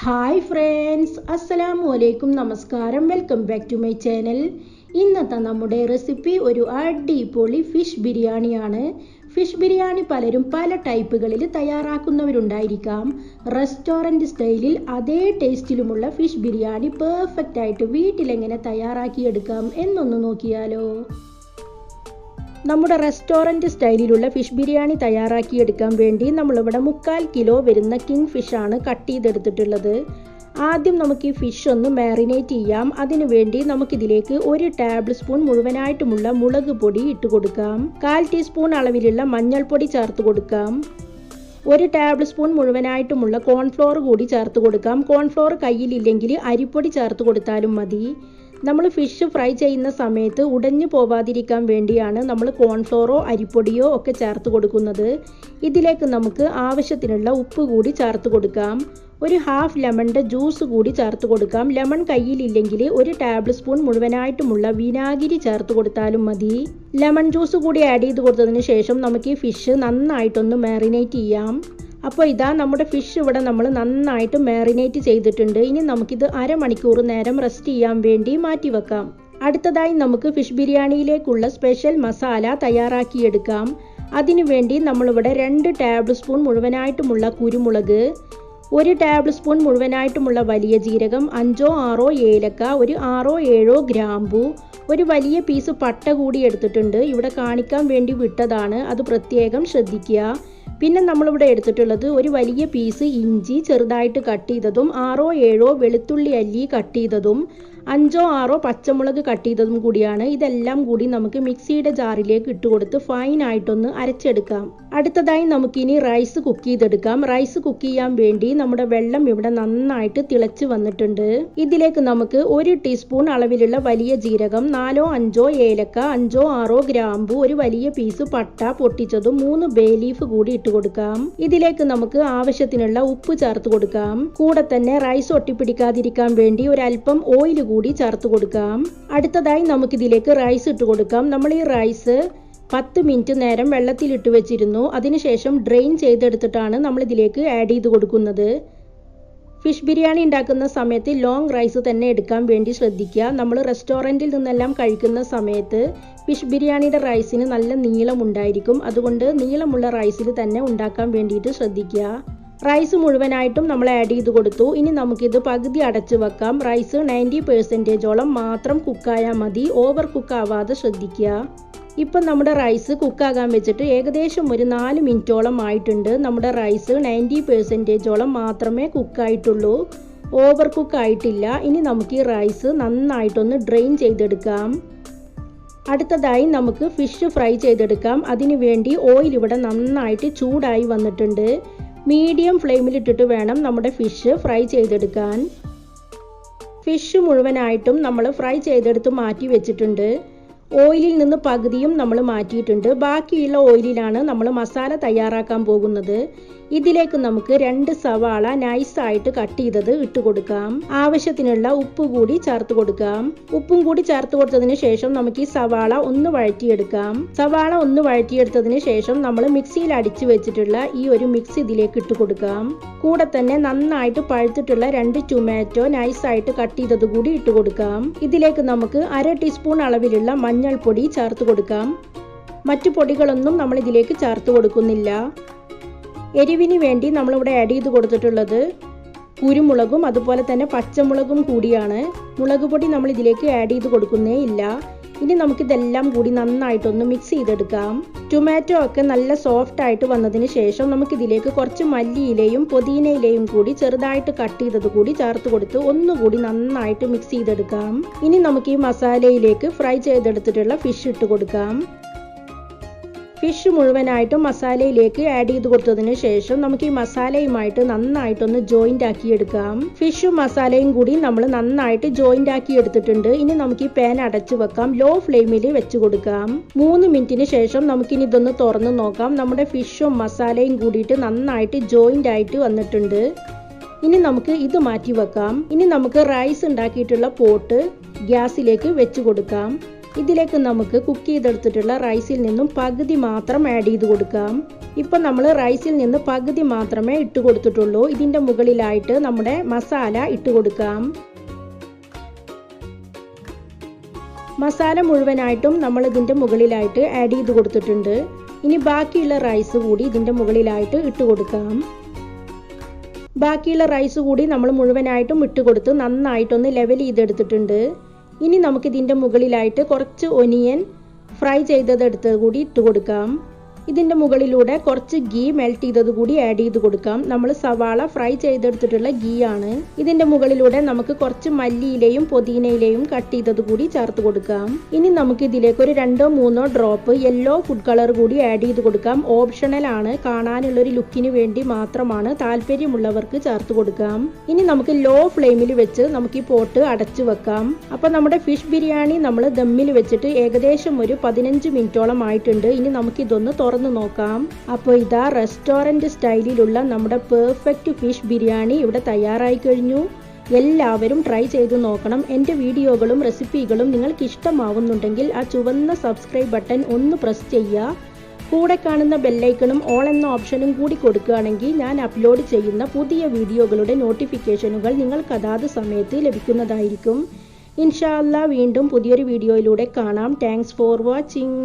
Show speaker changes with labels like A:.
A: Hi friends, അസ്സലാമു അലൈക്കും, നമസ്കാരം. Welcome back to my channel. ഇന്നത്തെ നമ്മുടെ റെസിപ്പി ഒരു അടിപൊളി ഫിഷ് ബിരിയാണിയാണ്. ഫിഷ് ബിരിയാണി പലരും പല ടൈപ്പുകളിൽ തയ്യാറാക്കുന്നവരുണ്ടായിരിക്കാം. റെസ്റ്റോറൻറ്റ് സ്റ്റൈലിൽ അതേ ടേസ്റ്റിലുമുള്ള ഫിഷ് ബിരിയാണി പെർഫെക്റ്റ് ആയിട്ട് വീട്ടിലെങ്ങനെ തയ്യാറാക്കിയെടുക്കാം എന്നൊന്ന് നോക്കിയാലോ. നമ്മുടെ റെസ്റ്റോറൻറ്റ് സ്റ്റൈലിലുള്ള ഫിഷ് ബിരിയാണി തയ്യാറാക്കിയെടുക്കാൻ വേണ്ടി നമ്മളിവിടെ 3/4 കിലോ വരുന്ന കിങ് ഫിഷാണ് കട്ട് ചെയ്തെടുത്തിട്ടുള്ളത്. ആദ്യം നമുക്ക് ഈ ഫിഷ് ഒന്ന് മാറിനേറ്റ് ചെയ്യാം. അതിനു വേണ്ടി നമുക്കിതിലേക്ക് 1 ടേബിൾ സ്പൂൺ മുഴുവനായിട്ടുമുള്ള മുളക് പൊടി ഇട്ട് കൊടുക്കാം. 1/4 ടീസ്പൂൺ അളവിലുള്ള മഞ്ഞൾപ്പൊടി ചേർത്ത് കൊടുക്കാം. 1 ടേബിൾ സ്പൂൺ മുഴുവനായിട്ടുമുള്ള കോൺഫ്ലോർ കൂടി ചേർത്ത് കൊടുക്കാം. കോൺഫ്ലോർ കയ്യിലില്ലെങ്കിൽ അരിപ്പൊടി ചേർത്ത് കൊടുത്താലും മതി. നമ്മൾ ഫിഷ് ഫ്രൈ ചെയ്യുന്ന സമയത്ത് ഉടഞ്ഞു പോവാതിരിക്കാൻ വേണ്ടിയാണ് നമ്മൾ കോൺഫ്ലോറോ അരിപ്പൊടിയോ ഒക്കെ ചേർത്ത് കൊടുക്കുന്നത്. ഇതിലേക്ക് നമുക്ക് ആവശ്യത്തിനുള്ള ഉപ്പ് കൂടി ചേർത്ത് കൊടുക്കാം. ഒരു ഹാഫ് ലെമണിൻ്റെ ജ്യൂസ് കൂടി ചേർത്ത് കൊടുക്കാം. ലെമൺ കയ്യിലില്ലെങ്കിൽ 1 ടേബിൾ സ്പൂൺ മുഴുവനായിട്ടുമുള്ള വിനാഗിരി ചേർത്ത് കൊടുത്താലും മതി. ലെമൺ ജ്യൂസ് കൂടി ആഡ് ചെയ്ത് കൊടുത്തതിന് ശേഷം നമുക്ക് ഈ ഫിഷ് നന്നായിട്ടൊന്ന് മാറിനേറ്റ് ചെയ്യാം. അപ്പോൾ ഇതാ നമ്മുടെ ഫിഷ് ഇവിടെ നമ്മൾ നന്നായിട്ട് മാറിനേറ്റ് ചെയ്തിട്ടുണ്ട്. ഇനി നമുക്കിത് അരമണിക്കൂർ നേരം റെസ്റ്റ് ചെയ്യാൻ വേണ്ടി മാറ്റി വെക്കാം. അടുത്തതായി നമുക്ക് ഫിഷ് ബിരിയാണിയിലേക്കുള്ള സ്പെഷ്യൽ മസാല തയ്യാറാക്കിയെടുക്കാം. അതിനുവേണ്ടി നമ്മളിവിടെ 2 ടേബിൾ സ്പൂൺ മുഴുവനായിട്ടുമുള്ള കുരുമുളക്, 1 ടേബിൾ സ്പൂൺ മുഴുവനായിട്ടുമുള്ള വലിയ ജീരകം, 5-6 ഏലക്ക, ഒരു 6-7 ഗ്രാമ്പു, ഒരു വലിയ പീസ് പട്ട കൂടി എടുത്തിട്ടുണ്ട്. ഇവിടെ കാണിക്കാൻ വേണ്ടി വിട്ടതാണ്, അത് പ്രത്യേകം ശ്രദ്ധിക്കുക. പിന്നെ നമ്മളിവിടെ എടുത്തിട്ടുള്ളത് ഒരു വലിയ പീസ് ഇഞ്ചി ചെറുതായിട്ട് കട്ട് ചെയ്തതും, 6-7 വെളുത്തുള്ളി അല്ലി കട്ട് ചെയ്തതും, 5-6 പച്ചമുളക് കട്ട് ചെയ്തതും കൂടിയാണ്. ഇതെല്ലാം കൂടി നമുക്ക് മിക്സിയുടെ ജാറിലേക്ക് ഇട്ട് കൊടുത്ത് ഫൈനായിട്ടൊന്ന് അരച്ചെടുക്കാം. അടുത്തതായി നമുക്കിനി റൈസ് കുക്ക് ചെയ്തെടുക്കാം. റൈസ് കുക്ക് ചെയ്യാൻ വേണ്ടി നമ്മുടെ വെള്ളം ഇവിടെ നന്നായിട്ട് തിളച്ച് വന്നിട്ടുണ്ട്. ഇതിലേക്ക് നമുക്ക് 1 ടീസ്പൂൺ അളവിലുള്ള വലിയ ജീരകം, 4-5 ഏലക്ക, 5-6 ഗ്രാമ്പു, ഒരു വലിയ പീസ് പട്ട പൊട്ടിച്ചതും, 3 ബേ ലീഫ് കൂടി ഇട്ട് കൊടുക്കാം. ഇതിലേക്ക് നമുക്ക് ആവശ്യത്തിനുള്ള ഉപ്പ് ചേർത്ത് കൊടുക്കാം. കൂടെ തന്നെ റൈസ് ഒട്ടിപ്പിടിക്കാതിരിക്കാൻ വേണ്ടി ഒരല്പം ഓയിൽ കൂടി ചേർത്ത് കൊടുക്കാം. അടുത്തതായി നമുക്കിതിലേക്ക് റൈസ് ഇട്ട് കൊടുക്കാം. നമ്മൾ ഈ റൈസ് 10 മിനിറ്റ് നേരം വെള്ളത്തിലിട്ട് വെച്ചിരുന്നു. അതിനുശേഷം ഡ്രെയിൻ ചെയ്തെടുത്തിട്ടാണ് നമ്മൾ ഇതിലേക്ക് ആഡ് ചെയ്ത് കൊടുക്കുന്നത്. ഫിഷ് ബിരിയാണി ഉണ്ടാക്കുന്ന സമയത്ത് ലോങ് റൈസ് തന്നെ എടുക്കാൻ വേണ്ടി ശ്രദ്ധിക്കുക. നമ്മൾ റെസ്റ്റോറൻറ്റിൽ നിന്നെല്ലാം കഴിക്കുന്ന സമയത്ത് ഫിഷ് ബിരിയാണിയുടെ റൈസിന് നല്ല നീളമുണ്ടായിരിക്കും. അതുകൊണ്ട് നീളമുള്ള റൈസിൽ തന്നെ ഉണ്ടാക്കാൻ വേണ്ടിയിട്ട് ശ്രദ്ധിക്കുക. റൈസ് മുഴുവനായിട്ടും നമ്മൾ ആഡ് ചെയ്ത് കൊടുത്തു. ഇനി നമുക്കിത് പകുതി അടച്ചു വെക്കാം. റൈസ് 90% മാത്രം കുക്കായാൽ മതി. ഓവർ കുക്ക് ആവാതെ ശ്രദ്ധിക്കുക. ഇപ്പം നമ്മുടെ റൈസ് കുക്കാകാൻ വെച്ചിട്ട് ഏകദേശം ഒരു 4 മിനിറ്റോളം ആയിട്ടുണ്ട്. നമ്മുടെ റൈസ് 90% മാത്രമേ കുക്കായിട്ടുള്ളൂ, ഓവർ കുക്ക് ആയിട്ടില്ല. ഇനി നമുക്ക് ഈ റൈസ് നന്നായിട്ടൊന്ന് ഡ്രെയിൻ ചെയ്തെടുക്കാം. അടുത്തതായി നമുക്ക് ഫിഷ് ഫ്രൈ ചെയ്തെടുക്കാം. അതിനു വേണ്ടി ഓയിൽ ഇവിടെ നന്നായിട്ട് ചൂടായി വന്നിട്ടുണ്ട്. മീഡിയം ഫ്ലെയിമിലിട്ടിട്ട് വേണം നമ്മുടെ ഫിഷ് ഫ്രൈ ചെയ്തെടുക്കാൻ. ഫിഷ് മുഴുവനായിട്ടും നമ്മൾ ഫ്രൈ ചെയ്തെടുത്ത് മാറ്റി വെച്ചിട്ടുണ്ട്. ഓയിലിൽ നിന്ന് പകുതിയും നമ്മൾ മാറ്റിയിട്ടുണ്ട്. ബാക്കിയുള്ള ഓയിലിലാണ് നമ്മൾ മസാല തയ്യാറാക്കാൻ പോകുന്നത്. ഇതിലേക്ക് നമുക്ക് 2 സവാള നൈസായിട്ട് കട്ട് ചെയ്തത് ഇട്ട് കൊടുക്കാം. ആവശ്യത്തിനുള്ള ഉപ്പ് കൂടി ചേർത്ത് കൊടുക്കാം. ഉപ്പും കൂടി ചേർത്ത് കൊടുത്തതിന് ശേഷം നമുക്ക് ഈ സവാള ഒന്ന് വഴറ്റിയെടുക്കാം. സവാള ഒന്ന് വഴറ്റിയെടുത്തതിന് ശേഷം നമ്മൾ മിക്സിയിൽ അടിച്ചു വെച്ചിട്ടുള്ള ഈ ഒരു മിക്സ് ഇതിലേക്ക് ഇട്ട് കൊടുക്കാം. കൂടെ തന്നെ നന്നായിട്ട് പഴുത്തിട്ടുള്ള 2 ടൊമാറ്റോ നൈസായിട്ട് കട്ട് ചെയ്തത് കൂടി ഇട്ട് കൊടുക്കാം. ഇതിലേക്ക് നമുക്ക് 1/2 ടീസ്പൂൺ അളവിലുള്ള മഞ്ഞൾപ്പൊടി ചേർത്ത് കൊടുക്കാം. മറ്റു പൊടികളൊന്നും നമ്മൾ ഇതിലേക്ക് ചേർത്ത് കൊടുക്കുന്നില്ല. എരിവിന് വേണ്ടി നമ്മളിവിടെ ആഡ് ചെയ്ത് കൊടുത്തിട്ടുള്ളത് കുരുമുളകും അതുപോലെ തന്നെ പച്ചമുളകും കൂടിയാണ്. മുളക് പൊടി നമ്മൾ ഇതിലേക്ക് ആഡ് ചെയ്ത് കൊടുക്കുന്നേ ഇല്ല. ഇനി നമുക്കിതെല്ലാം കൂടി നന്നായിട്ടൊന്ന് മിക്സ് ചെയ്തെടുക്കാം. ടൊമാറ്റോ ഒക്കെ നല്ല സോഫ്റ്റ് ആയിട്ട് വന്നതിന് ശേഷം നമുക്കിതിലേക്ക് കുറച്ച് മല്ലിയിലയും പുതിനയിലയും കൂടി ചെറുതായിട്ട് കട്ട് ചെയ്തത് കൂടി ചേർത്ത് കൊടുത്ത് ഒന്നുകൂടി നന്നായിട്ട് മിക്സ് ചെയ്തെടുക്കാം. ഇനി നമുക്ക് ഈ മസാലയിലേക്ക് ഫ്രൈ ചെയ്തെടുത്തിട്ടുള്ള ഫിഷ് ഇട്ട് കൊടുക്കാം. ഫിഷ് മുഴുവനായിട്ടും മസാലയിലേക്ക് ആഡ് ചെയ്ത് കൊടുത്തതിന് ശേഷം നമുക്ക് ഈ മസാലയുമായിട്ട് നന്നായിട്ടൊന്ന് ജോയിൻ്റ് ആക്കി എടുക്കാം. ഫിഷും മസാലയും കൂടി നമ്മൾ നന്നായിട്ട് ജോയിൻ്റ് ആക്കി എടുത്തിട്ടുണ്ട്. ഇനി നമുക്ക് ഈ പാൻ അടച്ചു വെക്കാം. ലോ ഫ്ലെയിമിൽ വെച്ച് കൊടുക്കാം. 3 മിനിറ്റിന് ശേഷം നമുക്കിനി ഇതൊന്ന് തുറന്ന് നോക്കാം. നമ്മുടെ ഫിഷും മസാലയും കൂടിയിട്ട് നന്നായിട്ട് ജോയിൻ്റ് ആയിട്ട് വന്നിട്ടുണ്ട്. ഇനി നമുക്ക് ഇത് മാറ്റി വെക്കാം. ഇനി നമുക്ക് റൈസ് ഉണ്ടാക്കിയിട്ടുള്ള പോട്ട് ഗ്യാസിലേക്ക് വെച്ച് കൊടുക്കാം. ഇതിലേക്ക് നമുക്ക് കുക്ക് ചെയ്തെടുത്തിട്ടുള്ള റൈസിൽ നിന്നും പകുതി മാത്രം ആഡ് ചെയ്ത് കൊടുക്കാം. ഇപ്പം നമ്മൾ റൈസിൽ നിന്ന് പകുതി മാത്രമേ ഇട്ട് കൊടുത്തിട്ടുള്ളൂ. ഇതിൻ്റെ മുകളിലായിട്ട് നമ്മുടെ മസാല ഇട്ട് കൊടുക്കാം. മസാല മുഴുവനായിട്ടും നമ്മൾ ഇതിൻ്റെ മുകളിലായിട്ട് ആഡ് ചെയ്ത് കൊടുത്തിട്ടുണ്ട്. ഇനി ബാക്കിയുള്ള റൈസ് കൂടി ഇതിൻ്റെ മുകളിലായിട്ട് ഇട്ട് കൊടുക്കാം. ബാക്കിയുള്ള റൈസ് കൂടി നമ്മൾ മുഴുവനായിട്ടും ഇട്ട് കൊടുത്ത് നന്നായിട്ടൊന്ന് ലെവൽ ചെയ്തെടുത്തിട്ടുണ്ട്. ഇനി നമുക്കിതിൻ്റെ മുകളിലായിട്ട് കുറച്ച് ഒനിയൻ ഫ്രൈ ചെയ്തതെടുത്ത് കൂടി ഇട്ട് കൊടുക്കാം. ഇതിൻ്റെ മുകളിലൂടെ കുറച്ച് ഗീ മെൽറ്റ് ചെയ്തത് കൂടി ആഡ് ചെയ്ത് കൊടുക്കാം. നമ്മൾ സവാള ഫ്രൈ ചെയ്തെടുത്തിട്ടുള്ള ഗീ ആണ്. ഇതിൻ്റെ മുകളിലൂടെ നമുക്ക് കുറച്ച് മല്ലിയിലയും പുതിനയിലയും കട്ട് ചെയ്തത് കൂടി ചേർത്ത് കൊടുക്കാം. ഇനി നമുക്ക് ഇതിലേക്ക് ഒരു 2-3 ഡ്രോപ്പ് യെല്ലോ ഫുഡ് കളർ കൂടി ആഡ് ചെയ്ത് കൊടുക്കാം. ഓപ്ഷണൽ ആണ്, കാണാനുള്ളൊരു ലുക്കിന് വേണ്ടി മാത്രമാണ്. താല്പര്യമുള്ളവർക്ക് ചേർത്ത് കൊടുക്കാം. ഇനി നമുക്ക് ലോ ഫ്ലെയിമിൽ വെച്ച് നമുക്ക് ഈ പോട്ട് അടച്ചു വെക്കാം. അപ്പോൾ നമ്മുടെ ഫിഷ് ബിരിയാണി നമ്മൾ ദമ്മിൽ വെച്ചിട്ട് ഏകദേശം ഒരു 15 മിനിറ്റോളം ആയിട്ടുണ്ട്. ഇനി നമുക്കിതൊന്ന് തുറന്ന് നോക്കാം. അപ്പോൾ ഇതാ റെസ്റ്റോറൻറ്റ് സ്റ്റൈലിലുള്ള നമ്മുടെ പെർഫെക്റ്റ് ഫിഷ് ബിരിയാണി ഇവിടെ തയ്യാറായി കഴിഞ്ഞു. എല്ലാവരും ട്രൈ ചെയ്ത് നോക്കണം. എൻ്റെ വീഡിയോകളും റെസിപ്പികളും നിങ്ങൾക്ക് ഇഷ്ടമാവുന്നുണ്ടെങ്കിൽ ആ ചുവന്ന സബ്സ്ക്രൈബ് ബട്ടൺ ഒന്ന് പ്രസ് ചെയ്യുക. കൂടെ കാണുന്ന ബെല്ലൈക്കണും ഓൾ എന്ന ഓപ്ഷനും കൂടി കൊടുക്കുകയാണെങ്കിൽ ഞാൻ അപ്ലോഡ് ചെയ്യുന്ന പുതിയ വീഡിയോകളുടെ നോട്ടിഫിക്കേഷനുകൾ നിങ്ങൾക്ക് അതാത് സമയത്ത് ലഭിക്കുന്നതായിരിക്കും. ഇൻഷാ അല്ലാഹ് വീണ്ടും പുതിയൊരു വീഡിയോയിലൂടെ കാണാം. Thanks for watching.